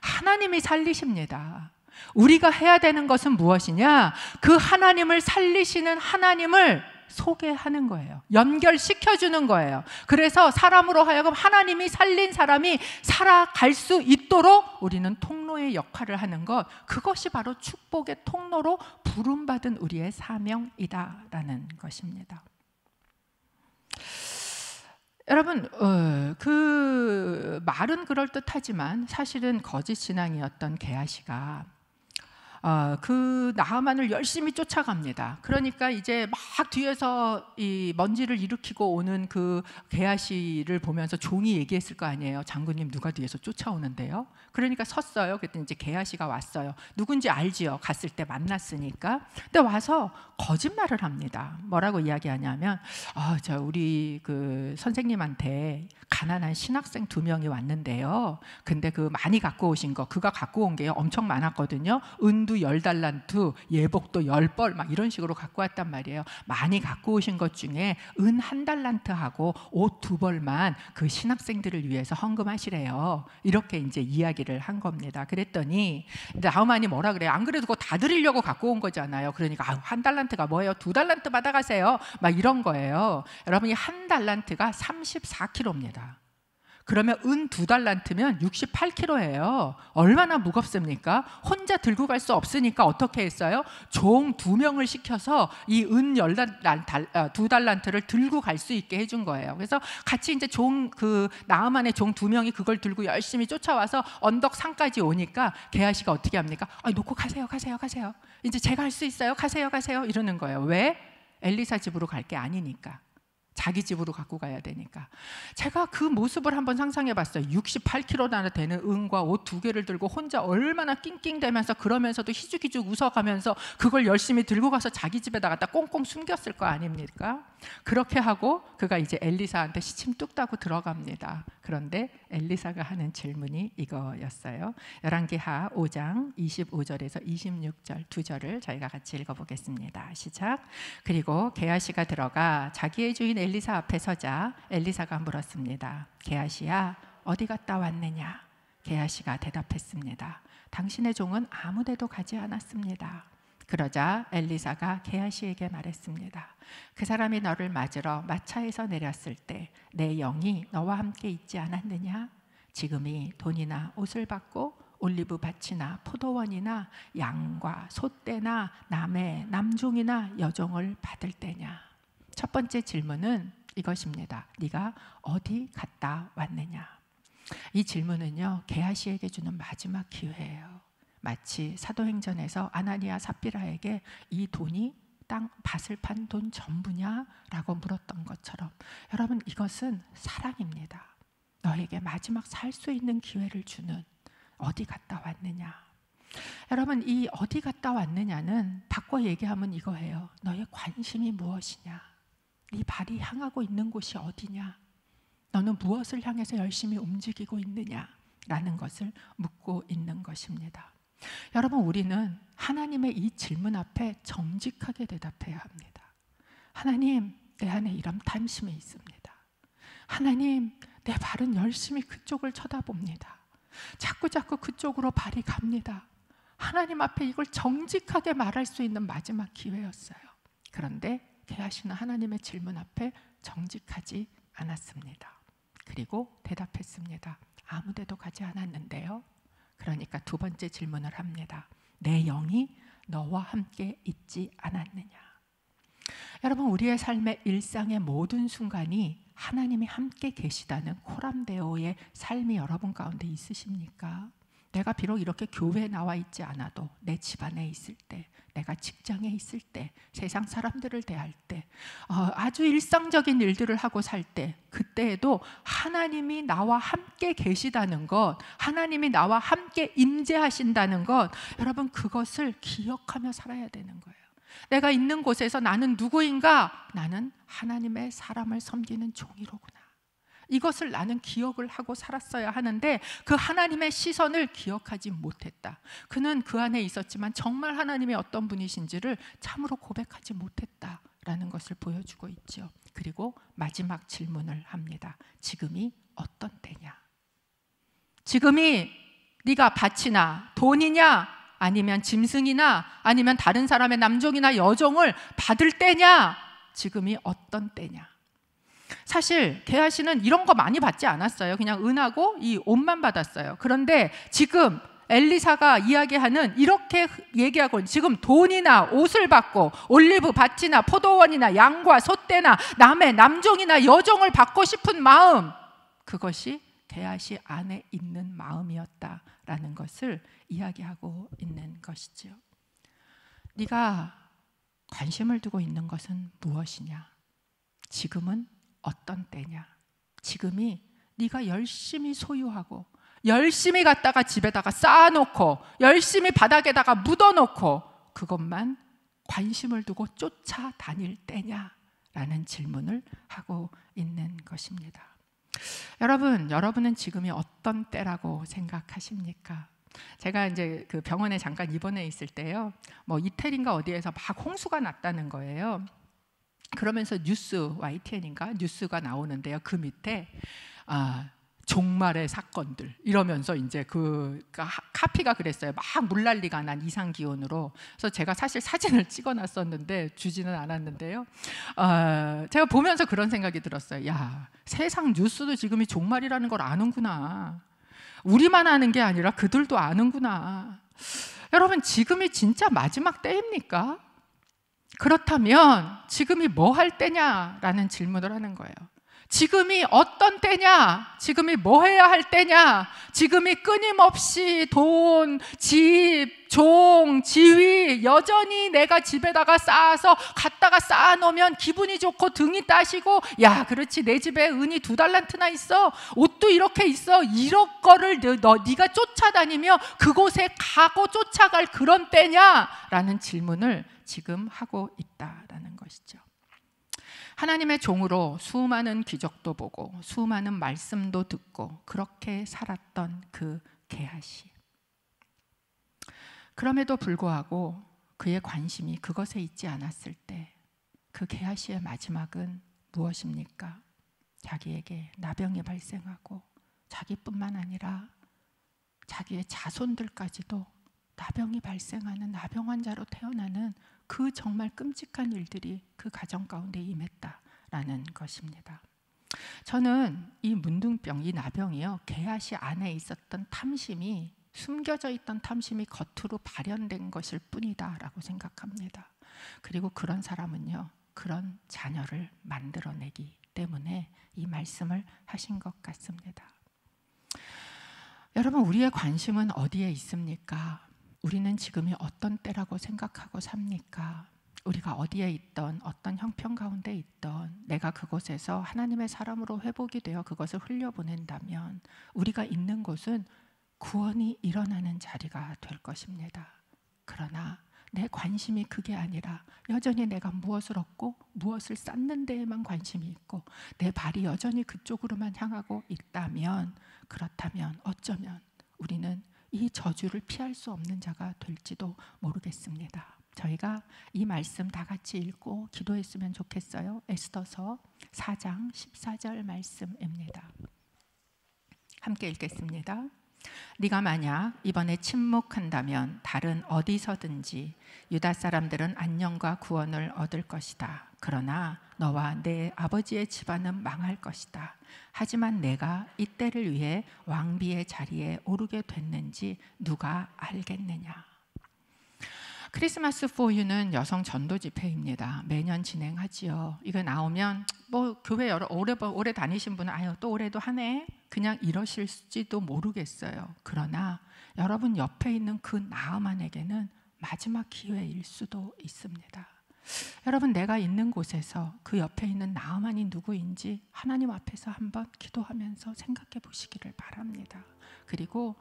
하나님이 살리십니다. 우리가 해야 되는 것은 무엇이냐? 그 하나님을 살리시는 하나님을 소개하는 거예요. 연결시켜주는 거예요. 그래서 사람으로 하여금 하나님이 살린 사람이 살아갈 수 있도록 우리는 통로의 역할을 하는 것, 그것이 바로 축복의 통로로 부름받은 우리의 사명이다라는 것입니다. 여러분, 그 말은 그럴듯하지만 사실은 거짓 신앙이었던 게하시가 그 나하만을 열심히 쫓아갑니다. 그러니까 이제 막 뒤에서 이 먼지를 일으키고 오는 그 게하시를 보면서 종이 얘기했을 거 아니에요. 장군님, 누가 뒤에서 쫓아오는데요? 그러니까 섰어요. 그랬더니 이제 게하시가 왔어요. 누군지 알지요. 갔을 때 만났으니까. 근데 와서 거짓말을 합니다. 뭐라고 이야기하냐면, 우리 그 선생님한테 가난한 신학생 2명이 왔는데요. 근데 그 많이 갖고 오신 거, 그가 갖고 온 게 엄청 많았거든요. 은도 10달란트, 예복도 10벌 막 이런 식으로 갖고 왔단 말이에요. 많이 갖고 오신 것 중에 은 1달란트하고 옷 2벌만 그 신학생들을 위해서 헌금하시래요. 이렇게 이제 이야기를 한 겁니다. 그랬더니 나하만이 뭐라 그래요? 안 그래도 그거 다 드리려고 갖고 온 거잖아요. 그러니까 1달란트가 뭐예요? 2달란트 받아가세요. 막 이런 거예요. 여러분이 1달란트가 34kg입니다. 그러면 은 2달란트면 68kg예요. 얼마나 무겁습니까? 혼자 들고 갈 수 없으니까 어떻게 했어요? 종 2명을 시켜서 이 은 2달란트를 들고 갈 수 있게 해준 거예요. 그래서 같이 이제 나하만의 종 2명이 그걸 들고 열심히 쫓아와서 언덕 산까지 오니까 게하시가 어떻게 합니까? 놓고 가세요. 이제 제가 할 수 있어요. 가세요. 이러는 거예요. 왜? 엘리사 집으로 갈 게 아니니까. 자기 집으로 갖고 가야 되니까. 제가 그 모습을 한번 상상해 봤어요. 68kg나 되는 은과 옷 2개를 들고 혼자 얼마나 낑낑대면서, 그러면서도 희죽희죽 웃어가면서 그걸 열심히 들고 가서 자기 집에다 갖다 꽁꽁 숨겼을 거 아닙니까? 그렇게 하고 그가 이제 엘리사한테 시침 뚝 따고 들어갑니다. 그런데 엘리사가 하는 질문이 이거였어요. 열왕기하 5장 25절에서 26절 두 절을 저희가 같이 읽어보겠습니다. 시작. 그리고 게하시가 들어가 자기의 주인 엘리사 앞에 서자 엘리사가 물었습니다. 게하시야, 어디 갔다 왔느냐? 게하시가 대답했습니다. 당신의 종은 아무 데도 가지 않았습니다. 그러자 엘리사가 게하시에게 말했습니다. 그 사람이 너를 맞으러 마차에서 내렸을 때 내 영이 너와 함께 있지 않았느냐? 지금이 돈이나 옷을 받고 올리브 밭이나 포도원이나 양과 소떼나 남의 남종이나 여종을 받을 때냐? 첫 번째 질문은 이것입니다. 네가 어디 갔다 왔느냐? 이 질문은요, 게하시에게 주는 마지막 기회예요. 마치 사도행전에서 아나니아 삽비라에게 이 돈이 땅 밭을 판 돈 전부냐? 라고 물었던 것처럼 여러분, 이것은 사랑입니다. 너에게 마지막 살 수 있는 기회를 주는 어디 갔다 왔느냐? 여러분, 이 어디 갔다 왔느냐는 바꿔 얘기하면 이거예요. 너의 관심이 무엇이냐? 네 발이 향하고 있는 곳이 어디냐? 너는 무엇을 향해서 열심히 움직이고 있느냐? 라는 것을 묻고 있는 것입니다. 여러분, 우리는 하나님의 이 질문 앞에 정직하게 대답해야 합니다. 하나님, 내 안에 이런 탐심이 있습니다. 하나님, 내 발은 열심히 그쪽을 쳐다봅니다. 자꾸 그쪽으로 발이 갑니다. 하나님 앞에 이걸 정직하게 말할 수 있는 마지막 기회였어요. 그런데 게하시는 하나님의 질문 앞에 정직하지 않았습니다. 그리고 대답했습니다. 아무 데도 가지 않았는데요. 그러니까 두 번째 질문을 합니다. 내 영이 너와 함께 있지 않았느냐? 여러분, 우리의 삶의 일상의 모든 순간이 하나님이 함께 계시다는 코람데오의 삶이 여러분 가운데 있으십니까? 내가 비록 이렇게 교회에 나와 있지 않아도 내 집안에 있을 때, 내가 직장에 있을 때, 세상 사람들을 대할 때, 아주 일상적인 일들을 하고 살 때, 그때에도 하나님이 나와 함께 계시다는 것, 하나님이 나와 함께 임재하신다는 것, 여러분, 그것을 기억하며 살아야 되는 거예요. 내가 있는 곳에서 나는 누구인가? 나는 하나님의 사람을 섬기는 종이로구나. 이것을 나는 기억을 하고 살았어야 하는데 그 하나님의 시선을 기억하지 못했다. 그는 그 안에 있었지만 정말 하나님이 어떤 분이신지를 참으로 고백하지 못했다라는 것을 보여주고 있죠. 그리고 마지막 질문을 합니다. 지금이 어떤 때냐? 지금이 네가 밭이나 돈이냐? 아니면 짐승이나 아니면 다른 사람의 남종이나 여종을 받을 때냐? 지금이 어떤 때냐? 사실 게하시는 이런 거 많이 받지 않았어요. 그냥 은하고 이 옷만 받았어요. 그런데 지금 엘리사가 이야기하는, 이렇게 얘기하고 지금 돈이나 옷을 받고 올리브 밭이나 포도원이나 양과 소떼나 남의 남종이나 여종을 받고 싶은 마음, 그것이 게하시 안에 있는 마음이었다라는 것을 이야기하고 있는 것이죠. 네가 관심을 두고 있는 것은 무엇이냐? 지금은 어떤 때냐? 지금이 네가 열심히 소유하고 열심히 갖다가 집에다가 쌓아놓고 열심히 바닥에다가 묻어놓고 그것만 관심을 두고 쫓아다닐 때냐? 라는 질문을 하고 있는 것입니다. 여러분은 지금이 어떤 때라고 생각하십니까? 제가 이제 그 병원에 잠깐 입원해 있을 때요, 뭐 이태리인가 어디에서 막 홍수가 났다는 거예요. 그러면서 뉴스, YTN인가 뉴스가 나오는데요. 그 밑에 종말의 사건들 이러면서 이제 그 카피가 그랬어요. 막 물난리가 난 이상 기온으로. 그래서 제가 사실 사진을 찍어놨었는데 주지는 않았는데요. 제가 보면서 그런 생각이 들었어요. 야, 세상 뉴스도 지금이 종말이라는 걸 아는구나. 우리만 아는 게 아니라 그들도 아는구나. 여러분, 지금이 진짜 마지막 때입니까? 그렇다면 지금이 뭐 할 때냐라는 질문을 하는 거예요. 지금이 어떤 때냐? 지금이 뭐 해야 할 때냐? 지금이 끊임없이 돈, 집, 종, 지위 여전히 내가 집에다가 쌓아서 갖다가 쌓아놓으면 기분이 좋고 등이 따시고, 야, 그렇지, 내 집에 은이 2달란트나 있어, 옷도 이렇게 있어, 이런 거를 네가 쫓아다니며 그곳에 가고 쫓아갈 그런 때냐? 라는 질문을 지금 하고 있다라는 것이죠. 하나님의 종으로 수많은 기적도 보고 수많은 말씀도 듣고 그렇게 살았던 그 게하시. 그럼에도 불구하고 그의 관심이 그것에 있지 않았을 때 그 게하시의 마지막은 무엇입니까? 자기에게 나병이 발생하고 자기뿐만 아니라 자기의 자손들까지도 나병이 발생하는 나병 환자로 태어나는 그 정말 끔찍한 일들이 그 가정 가운데 임했다라는 것입니다. 저는 이 문둥병, 이 나병이요, 게하시 안에 있었던 탐심이, 숨겨져 있던 탐심이 겉으로 발현된 것일 뿐이다라고 생각합니다. 그리고 그런 사람은요, 그런 자녀를 만들어내기 때문에 이 말씀을 하신 것 같습니다. 여러분, 우리의 관심은 어디에 있습니까? 우리는 지금이 어떤 때라고 생각하고 삽니까? 우리가 어디에 있던 어떤 형편 가운데 있던 내가 그곳에서 하나님의 사람으로 회복이 되어 그것을 흘려보낸다면 우리가 있는 곳은 구원이 일어나는 자리가 될 것입니다. 그러나 내 관심이 그게 아니라 여전히 내가 무엇을 얻고 무엇을 쌓는 데에만 관심이 있고 내 발이 여전히 그쪽으로만 향하고 있다면, 그렇다면 어쩌면 우리는 이 저주를 피할 수 없는 자가 될지도 모르겠습니다. 저희가 이 말씀 다 같이 읽고 기도했으면 좋겠어요. 에스더서 4장 14절 말씀입니다. 함께 읽겠습니다. 네가 만약 이번에 침묵한다면 다른 어디서든지 유다 사람들은 안녕과 구원을 얻을 것이다. 그러나 너와 내 아버지의 집안은 망할 것이다. 하지만 내가 이때를 위해 왕비의 자리에 오르게 됐는지 누가 알겠느냐. 크리스마스 포유는 여성 전도 집회입니다. 매년 진행하지요. 이거 나오면 뭐 교회 오래 다니신 분은 아유 또 올해도 하네 그냥 이러실지도 모르겠어요. 그러나 여러분 옆에 있는 그 나아만에게는 마지막 기회일 수도 있습니다. 여러분, 내가 있는 곳에서 그 옆에 있는 나아만이 누구인지 하나님 앞에서 한번 기도하면서 생각해 보시기를 바랍니다. 그리고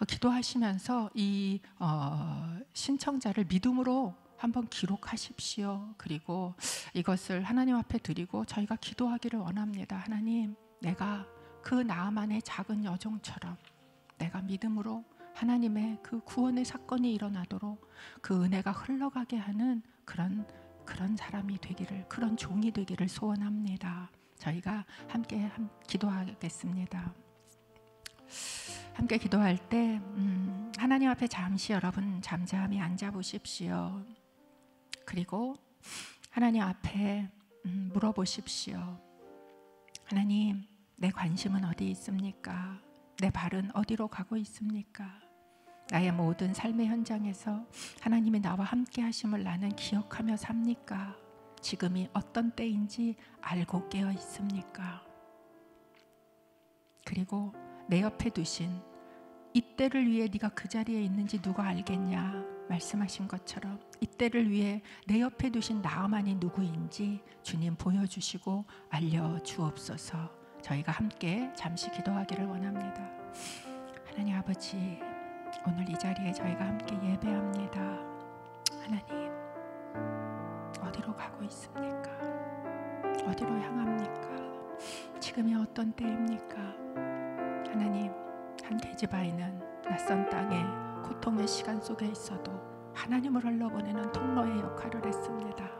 기도하시면서 이 신청자를 믿음으로 한번 기록하십시오. 그리고 이것을 하나님 앞에 드리고 저희가 기도하기를 원합니다. 하나님, 내가 그 나아만의 작은 여종처럼 내가 믿음으로 하나님의 그 구원의 사건이 일어나도록 그 은혜가 흘러가게 하는 그런 사람이 되기를, 그런 종이 되기를 소원합니다. 저희가 함께 기도하겠습니다. 함께 기도할 때 하나님 앞에 잠시 여러분 잠잠히 앉아 보십시오. 그리고 하나님 앞에 물어보십시오. 하나님, 내 관심은 어디 있습니까? 내 발은 어디로 가고 있습니까? 나의 모든 삶의 현장에서 하나님이 나와 함께 하심을 나는 기억하며 삽니까? 지금이 어떤 때인지 알고 깨어 있습니까? 그리고 내 옆에 두신 이때를 위해 네가 그 자리에 있는지 누가 알겠냐 말씀하신 것처럼 이때를 위해 내 옆에 두신 나아만이 누구인지 주님 보여주시고 알려주옵소서. 저희가 함께 잠시 기도하기를 원합니다. 하나님 아버지, 오늘 이 자리에 저희가 함께 예배합니다. 하나님, 어디로 가고 있습니까? 어디로 향합니까? 지금이 어떤 때입니까? 하나님, 한 계집아이는 낯선 땅에 고통의 시간 속에 있어도 하나님을 흘러보내는 통로의 역할을 했습니다.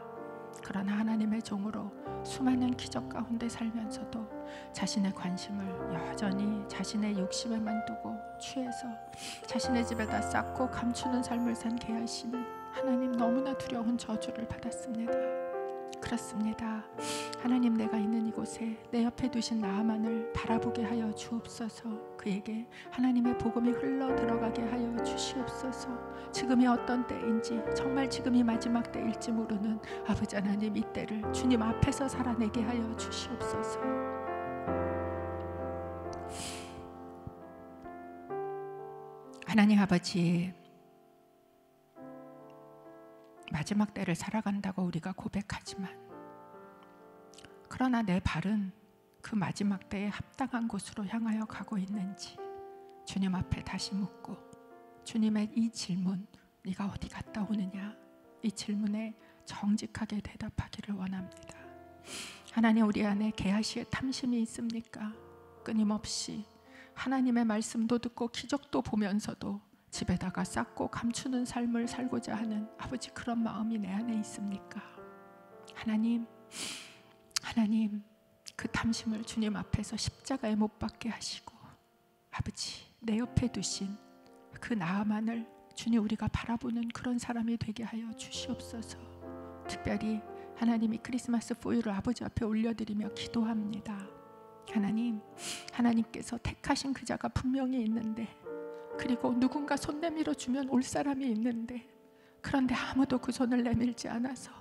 그러나 하나님의 종으로 수많은 기적 가운데 살면서도 자신의 관심을 여전히 자신의 욕심에만 두고 취해서 자신의 집에다 쌓고 감추는 삶을 산 게하시는 하나님, 너무나 두려운 저주를 받았습니다. 그렇습니다. 하나님, 내가 있는 이곳에 내 옆에 두신 나아만을 바라보게 하여 주옵소서. 그에게 하나님의 복음이 흘러 들어가게 하여 주시옵소서. 지금이 어떤 때인지, 정말 지금이 마지막 때일지 모르는 아버지 하나님, 이 때를 주님 앞에서 살아내게 하여 주시옵소서. 하나님 아버지, 마지막 때를 살아간다고 우리가 고백하지만 그러나 내 발은 그 마지막 때에 합당한 곳으로 향하여 가고 있는지 주님 앞에 다시 묻고, 주님의 이 질문, 네가 어디 갔다 오느냐, 이 질문에 정직하게 대답하기를 원합니다. 하나님, 우리 안에 게하시의 탐심이 있습니까? 끊임없이 하나님의 말씀도 듣고 기적도 보면서도 집에다가 쌓고 감추는 삶을 살고자 하는 아버지, 그런 마음이 내 안에 있습니까? 하나님, 그 탐심을 주님 앞에서 십자가에 못 박게 하시고 아버지, 내 옆에 두신 그 나아만을 주님, 우리가 바라보는 그런 사람이 되게 하여 주시옵소서. 특별히 하나님이 크리스마스 포유를 아버지 앞에 올려드리며 기도합니다. 하나님께서 택하신 그 자가 분명히 있는데, 그리고 누군가 손 내밀어 주면 올 사람이 있는데, 그런데 아무도 그 손을 내밀지 않아서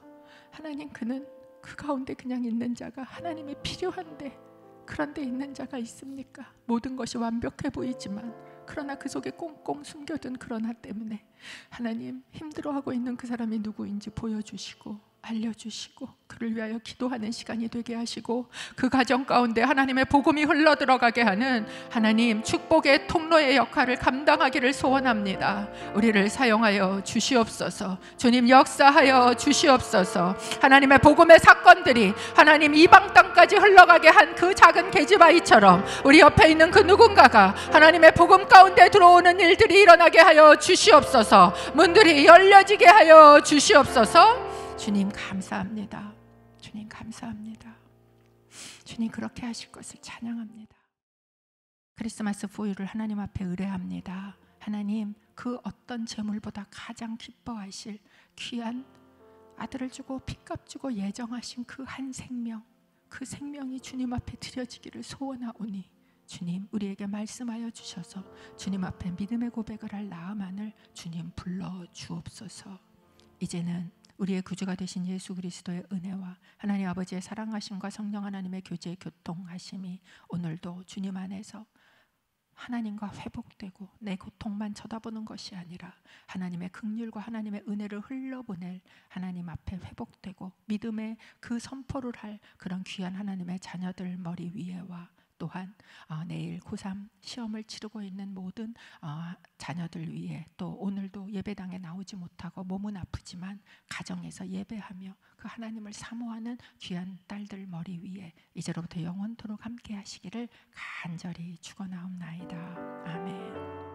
하나님, 그는 그 가운데 그냥 있는 자가 하나님이 필요한데, 그런데 있는 자가 있습니까? 모든 것이 완벽해 보이지만 그러나 그 속에 꽁꽁 숨겨둔 그런 하 때문에 하나님, 힘들어하고 있는 그 사람이 누구인지 보여주시고 알려주시고 그를 위하여 기도하는 시간이 되게 하시고, 그 가정 가운데 하나님의 복음이 흘러들어가게 하는 하나님 축복의 통로의 역할을 감당하기를 소원합니다. 우리를 사용하여 주시옵소서. 주님, 역사하여 주시옵소서. 하나님의 복음의 사건들이 하나님 이방 땅까지 흘러가게 한 그 작은 계집아이처럼 우리 옆에 있는 그 누군가가 하나님의 복음 가운데 들어오는 일들이 일어나게 하여 주시옵소서. 문들이 열려지게 하여 주시옵소서. 주님 감사합니다. 주님 감사합니다. 주님, 그렇게 하실 것을 찬양합니다. 크리스마스 포유를 하나님 앞에 의뢰합니다. 하나님, 그 어떤 재물보다 가장 기뻐하실 귀한 아들을 주고 핏값 주고 예정하신 그 한 생명, 그 생명이 주님 앞에 드려지기를 소원하오니 주님, 우리에게 말씀하여 주셔서 주님 앞에 믿음의 고백을 할 나아만을 주님 불러 주옵소서. 이제는 우리의 구주가 되신 예수 그리스도의 은혜와 하나님 아버지의 사랑하심과 성령 하나님의 교제의 교통하심이 오늘도 주님 안에서 하나님과 회복되고, 내 고통만 쳐다보는 것이 아니라 하나님의 긍휼과 하나님의 은혜를 흘러보낼 하나님 앞에 회복되고 믿음의 그 선포를 할 그런 귀한 하나님의 자녀들 머리 위에와, 또한 내일 고3 시험을 치르고 있는 모든 자녀들 위에, 또 오늘도 예배당에 나오지 못하고 몸은 아프지만 가정에서 예배하며 그 하나님을 사모하는 귀한 딸들 머리 위에 이제로부터 영원토록 함께 하시기를 간절히 축원하옵나이다. 아멘.